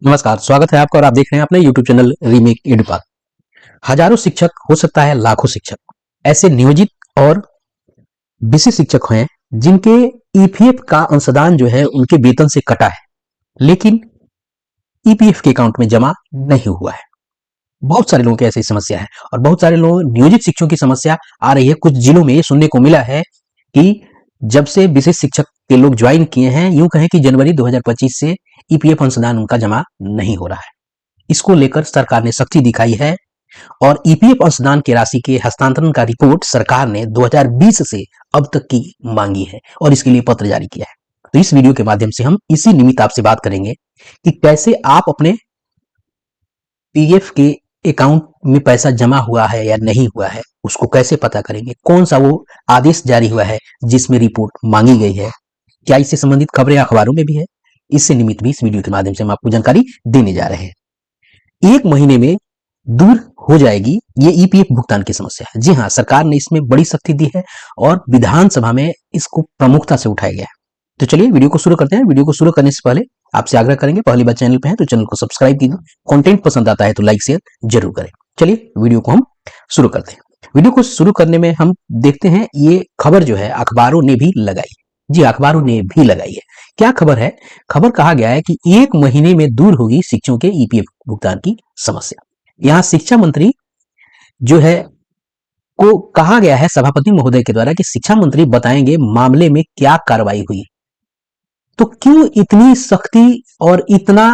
नमस्कार, स्वागत है आपका और आप देख रहे हैं अपने YouTube चैनल रीमेक एडुपाथ। हजारों शिक्षक, हो सकता है लाखों शिक्षक, ऐसे नियोजित और विशेष शिक्षक हैं जिनके ईपीएफ का अंशदान जो है उनके वेतन से कटा है, लेकिन ईपीएफ के अकाउंट में जमा नहीं हुआ है। बहुत सारे लोगों की ऐसी समस्या है और बहुत सारे लोग नियोजित शिक्षकों की समस्या आ रही है। कुछ जिलों में ये सुनने को मिला है कि जब से विशेष शिक्षक के लोग ज्वाइन किए हैं, यूं कहें कि जनवरी 2025 से ईपीएफ अंशदान उनका जमा नहीं हो रहा है। इसको लेकर सरकार ने सख्ती दिखाई है और ईपीएफ अंशदान की राशि के हस्तांतरण का रिपोर्ट सरकार ने 2020 से अब तक की मांगी है और इसके लिए पत्र जारी किया है। तो इस वीडियो के माध्यम से हम इसी निमित्त आपसे बात करेंगे कि कैसे आप अपने पीएफ के अकाउंट में पैसा जमा हुआ है या नहीं हुआ है, उसको कैसे पता करेंगे, कौन सा वो आदेश जारी हुआ है जिसमें रिपोर्ट मांगी गई है, क्या इससे संबंधित खबरें अखबारों में भी है। इससे निमित्त भी इस वीडियो के माध्यम से हम आपको जानकारी देने जा रहे हैं। 1 महीने में दूर हो जाएगी ये ईपीएफ भुगतान की समस्या है। जी हाँ, सरकार ने इसमें बड़ी सख्ती दी है और विधानसभा में इसको प्रमुखता से उठाया गया है। तो चलिए वीडियो को शुरू करते हैं। वीडियो को शुरू करने से पहले आपसे आग्रह करेंगे, पहली बार चैनल पे हैं तो चैनल को सब्सक्राइब कीजिए, कंटेंट पसंद आता है तो लाइक शेयर जरूर करें। चलिए वीडियो को हम शुरू करते हैं। वीडियो को शुरू करने में हम देखते हैं ये खबर जो है अखबारों ने भी लगाई। जी, अखबारों ने भी लगाई है। क्या खबर है? खबर कहा गया है कि 1 महीने में दूर होगी शिक्षकों के ईपीएफ भुगतान की समस्या। यहाँ शिक्षा मंत्री जो है को कहा गया है सभापति महोदय के द्वारा कि शिक्षा मंत्री बताएंगे मामले में क्या कार्रवाई हुई। तो क्यों इतनी सख्ती और इतना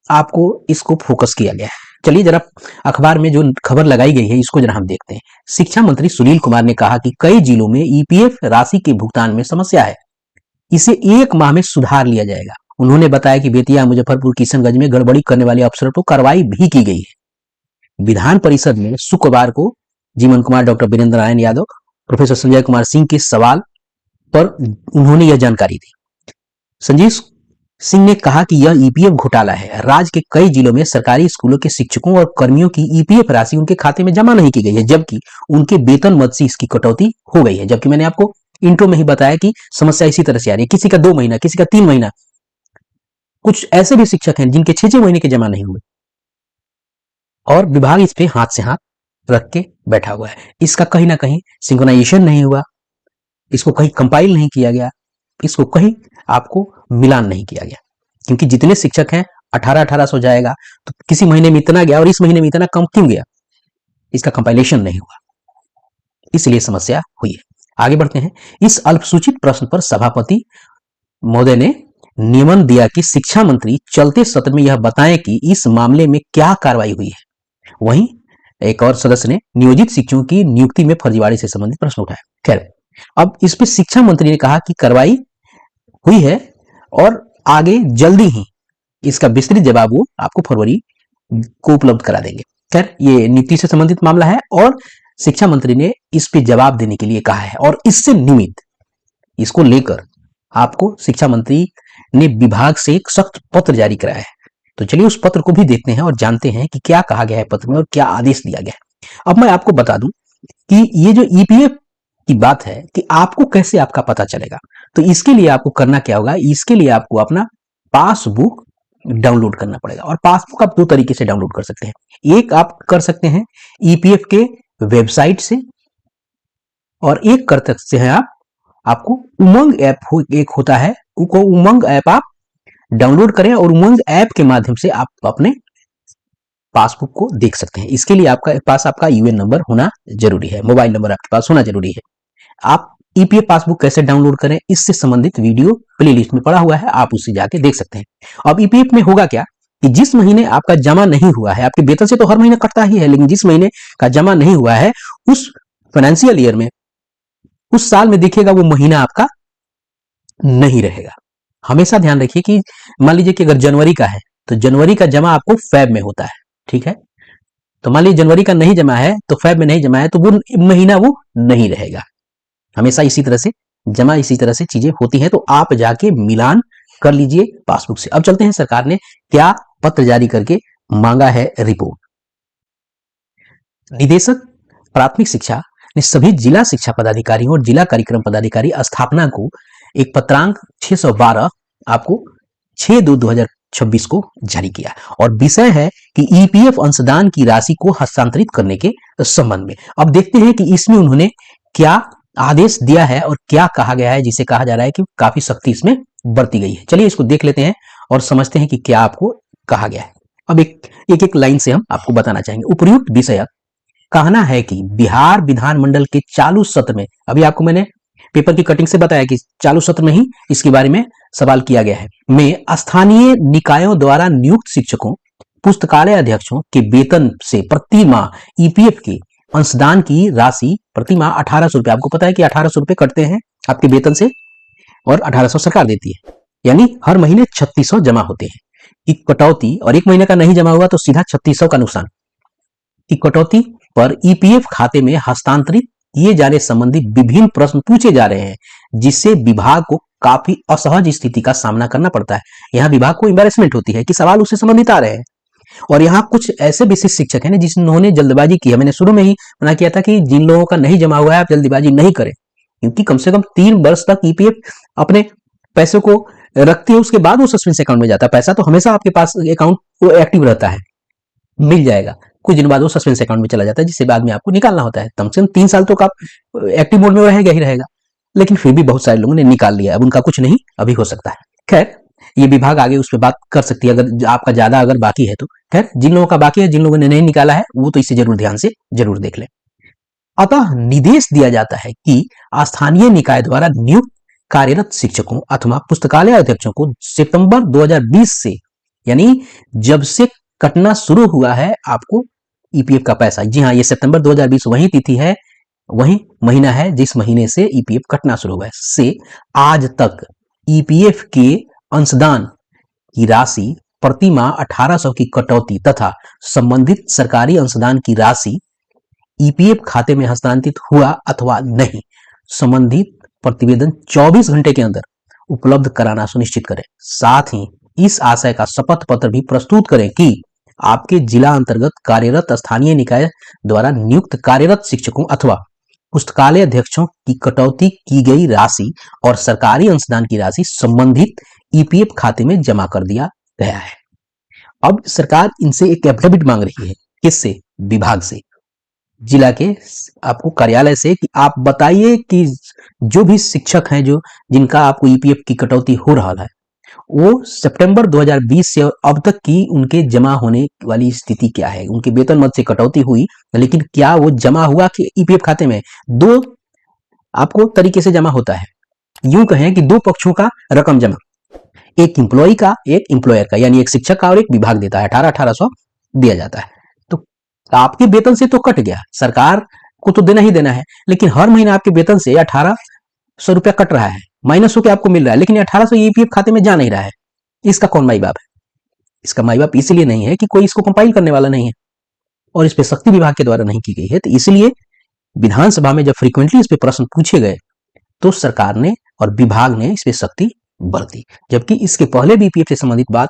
आपको इसको फोकस किया गया है? चलिए जरा अखबार में जो खबर लगाई गई है इसको जरा हम देखते हैं। शिक्षा मंत्री सुनील कुमार ने कहा कि कई जिलों में ईपीएफ राशि के भुगतान में समस्या है, इसे 1 माह में सुधार लिया जाएगा। उन्होंने बताया कि बेतिया, मुजफ्फरपुर, किशनगंज में गड़बड़ी करने वाले अफसरों पर कार्रवाई भी की गई है। विधान परिषद में शुक्रवार को जीवन कुमार, डॉक्टर वीरेंद्र नारायण यादव, प्रोफेसर संजय कुमार सिंह के सवाल पर उन्होंने यह जानकारी दी। संजीव सिंह ने कहा कि यह ईपीएफ घोटाला है। राज्य के कई जिलों में सरकारी स्कूलों के शिक्षकों और कर्मियों की ईपीएफ राशि उनके खाते में जमा नहीं की गई है, जबकि उनके वेतन मद से इसकी कटौती हो गई है। जबकि मैंने आपको इंट्रो में ही बताया कि समस्या इसी तरह से आ रही है। किसी का 2 महीना, किसी का 3 महीना, कुछ ऐसे भी शिक्षक हैं जिनके 6-6 महीने के जमा नहीं हुए और विभाग इस पे हाथ से हाथ रख के बैठा हुआ है। इसका कहीं ना कहीं सिंक्रोनाइजेशन नहीं हुआ, इसको कहीं कंपाइल नहीं किया गया, इसको कहीं आपको मिलान नहीं किया गया, क्योंकि जितने शिक्षक हैं 1800 जाएगा तो किसी महीने में इतना गया और इस महीने में इतना कम क्यों गया, इसका कंपाइलेशन नहीं हुआ, इसलिए समस्या हुई है। आगे बढ़ते हैं। इस अल्पसूचित प्रश्न पर सभापति महोदय ने नियमन दिया कि शिक्षा मंत्री चलते सत्र में यह बताएं कि इस मामले में क्या कार्रवाई हुई है। वहीं एक और सदस्य ने नियोजित शिक्षकों की नियुक्ति में फर्जीवाड़े से संबंधित प्रश्न उठाया। खैर, अब इस पर शिक्षा मंत्री ने कहा कि कार्रवाई हुई है और आगे जल्दी ही इसका विस्तृत जवाब वो आपको फरवरी को उपलब्ध करा देंगे। खैर, ये नीति से संबंधित मामला है और शिक्षा मंत्री ने इस पे जवाब देने के लिए कहा है और इससे निमित्त इसको लेकर आपको शिक्षा मंत्री ने विभाग से एक सख्त पत्र जारी कराया है। तो चलिए उस पत्र को भी देखते हैं और जानते हैं कि क्या कहा गया है पत्र में और क्या आदेश दिया गया है। अब मैं आपको बता दूं कि ये जो ईपीएफ की बात है कि आपको कैसे आपका पता चलेगा, तो इसके लिए आपको करना क्या होगा, इसके लिए आपको अपना पासबुक डाउनलोड करना पड़ेगा। और पासबुक आप 2 तरीके से डाउनलोड कर सकते हैं। एक आप कर सकते हैं ईपीएफ के वेबसाइट से और एक कर सकते हैं आपको उमंग ऐप एक होता है, वो उमंग ऐप आप डाउनलोड करें और उमंग ऐप के माध्यम से आप अपने पासबुक को देख सकते हैं। इसके लिए आपका पास आपका यूएन नंबर होना जरूरी है, मोबाइल नंबर आपके पास होना जरूरी है। आप ईपीएफ पासबुक कैसे डाउनलोड करें इससे संबंधित वीडियो प्लेलिस्ट में पड़ा हुआ है, आप उसे जाके देख सकते हैं। अब ईपीएफ में होगा क्या कि जिस महीने आपका जमा नहीं हुआ है, आपके वेतन से तो हर महीने कटता ही है, लेकिन जिस महीने का जमा नहीं हुआ है उस फाइनेंशियल ईयर में, उस साल में देखिएगा वो महीना आपका नहीं रहेगा। हमेशा ध्यान रखिए कि मान लीजिए कि अगर जनवरी का है तो जनवरी का जमा आपको फेब में होता है, ठीक है। तो मान लीजिए जनवरी का नहीं जमा है तो फेब में नहीं जमा है तो वो महीना वो नहीं रहेगा। हमेशा इसी तरह से जमा, इसी तरह से चीजें होती हैं, तो आप जाके मिलान कर लीजिए पासबुक से। अब चलते हैं सरकार ने क्या पत्र जारी करके मांगा है रिपोर्ट। निदेशक प्राथमिक शिक्षा ने सभी जिला शिक्षा पदाधिकारियों और जिला कार्यक्रम पदाधिकारी स्थापना को एक पत्रांक 612 आपको 6/2/2025 26 को जारी किया और विषय है कि ईपीएफ अंशदान की राशि को हस्तांतरित करने के संबंध में। अब देखते हैं कि इसमें उन्होंने क्या आदेश दिया है और क्या कहा गया है, जिसे कहा जा रहा है कि काफी सख्ती इसमें बरती गई है। चलिए इसको देख लेते हैं और समझते हैं कि क्या आपको कहा गया है। अब एक लाइन से हम आपको बताना चाहेंगे। उपयुक्त विषय कहना है कि बिहार विधानमंडल के चालू सत्र में, अभी आपको मैंने पेपर की कटिंग से बताया कि चालू सत्र में ही इसके बारे में सवाल किया गया है, में स्थानीय निकायों द्वारा नियुक्त शिक्षकों, पुस्तकालय अध्यक्षों के वेतन से प्रति माह ईपीएफ के अंशदान की राशि प्रति माह 1800 रुपए, आपको पता है कि 1800 रुपए कटते हैं आपके वेतन से और 1800 सरकार देती है, यानी हर महीने 3600 जमा होते हैं की कटौती, और एक महीने का नहीं जमा हुआ तो सीधा 3600 का नुकसान की कटौती पर ईपीएफ खाते में हस्तांतरित किए जाने संबंधी विभिन्न प्रश्न पूछे जा रहे हैं, जिससे विभाग को काफी असहज स्थिति का सामना करना पड़ता है। यहाँ विभाग को एम्बैरेसमेंट होती है कि सवाल उससे संबंधित आ रहे हैं और यहाँ कुछ ऐसे विशिष्ट शिक्षक हैं जिन्होंने जल्दबाजी की है। मैंने शुरू में ही मना किया था कि जिन लोगों का नहीं जमा हुआ है आप जल्दबाजी नहीं करें, क्योंकि कम से कम 3 वर्ष तक ईपीएफ अपने पैसे को रखती है, उसके बाद वो सस्पेंस अकाउंट में जाता है। पैसा तो हमेशा आपके पास अकाउंट एक्टिव रहता है, मिल जाएगा, कुछ दिन बाद वो सस्पेंस अकाउंट में चला जाता है, जिससे बाद में आपको निकालना होता है। कम से कम 3 साल तो आप एक्टिव मोड में रहेगा ही रहेगा, लेकिन फिर भी बहुत सारे लोगों ने निकाल लिया, अब उनका कुछ नहीं अभी हो सकता है। खैर ये विभाग आगे उस पर बात कर सकती है अगर आपका ज्यादा अगर बाकी है तो। खैर जिन लोगों का बाकी है, जिन लोगों ने नहीं निकाला है, वो तो इसे जरूर ध्यान से जरूर देख लें। अतः निर्देश दिया जाता है कि स्थानीय निकाय द्वारा नियुक्त कार्यरत शिक्षकों अथवा पुस्तकालय अध्यक्षों को सितंबर 2020 से, यानी जब से कटना शुरू हुआ है आपको ईपीएफ का पैसा, जी हाँ ये सितंबर 2020 वही तिथि है, वही महीना है जिस महीने से ईपीएफ कटना शुरू हुआ है, से आज तक ईपीएफ के अंशदान की राशि प्रति माह 1800 की कटौती तथा संबंधित सरकारी अंशदान की राशि ईपीएफ खाते में हस्तांतरित हुआ अथवा नहीं, संबंधित प्रतिवेदन 24 घंटे के अंदर उपलब्ध कराना सुनिश्चित करें। साथ ही इस आशय का शपथ पत्र भी प्रस्तुत करें कि आपके जिला अंतर्गत कार्यरत स्थानीय निकाय द्वारा नियुक्त कार्यरत शिक्षकों अथवा पुस्तकालय अध्यक्षों की कटौती की गई राशि और सरकारी अंशदान की राशि संबंधित ईपीएफ खाते में जमा कर दिया गया है। अब सरकार इनसे एक एफिडेविट मांग रही है, किससे? विभाग से, जिला के आपको कार्यालय से, कि आप बताइए कि जो भी शिक्षक हैं जो जिनका आपको ईपीएफ की कटौती हो रहा है, वो सितंबर 2020 से अब तक की उनके जमा होने वाली स्थिति क्या है। उनके वेतन मद से कटौती हुई, लेकिन क्या वो जमा हुआ कि ईपीएफ खाते में? 2 आपको तरीके से जमा होता है, यूं कहें कि 2 पक्षों का रकम जमा, एक एम्प्लॉय का एक एम्प्लॉयर का, यानी एक शिक्षक का और एक विभाग देता है, 1800 दिया जाता है। तो आपके वेतन से तो कट गया, सरकार को तो देना ही देना है, लेकिन हर महीना आपके वेतन से 1800 रुपया कट रहा है, माइनस होकर आपको मिल रहा है, लेकिन 1800 ईपीएफ खाते में जा नहीं रहा है। इसका कौन माई बाप है? इसका माई बाप इसलिए नहीं है कि कोई इसको कंपाइल करने वाला नहीं है और इस पे सख्ती विभाग के द्वारा नहीं की गई है। तो इसलिए विधानसभा में जब फ्रीक्वेंटली इस पे प्रश्न पूछे गए तो सरकार ने और विभाग ने इस पे सख्ती बरती, जबकि इसके पहले भी ईपीएफ से संबंधित बात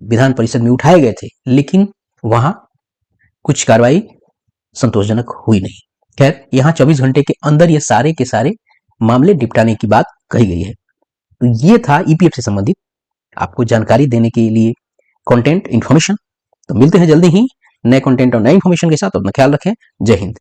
विधान परिषद में उठाए गए थे, लेकिन वहां कुछ कार्रवाई संतोषजनक हुई नहीं। खैर यहाँ 24 घंटे के अंदर ये सारे के सारे मामले निपटाने की बात कही गई है। तो ये था ईपीएफ से संबंधित आपको जानकारी देने के लिए कंटेंट इन्फॉर्मेशन। तो मिलते हैं जल्दी ही नए कंटेंट और नए इन्फॉर्मेशन के साथ। अपना ख्याल रखें। जय हिंद।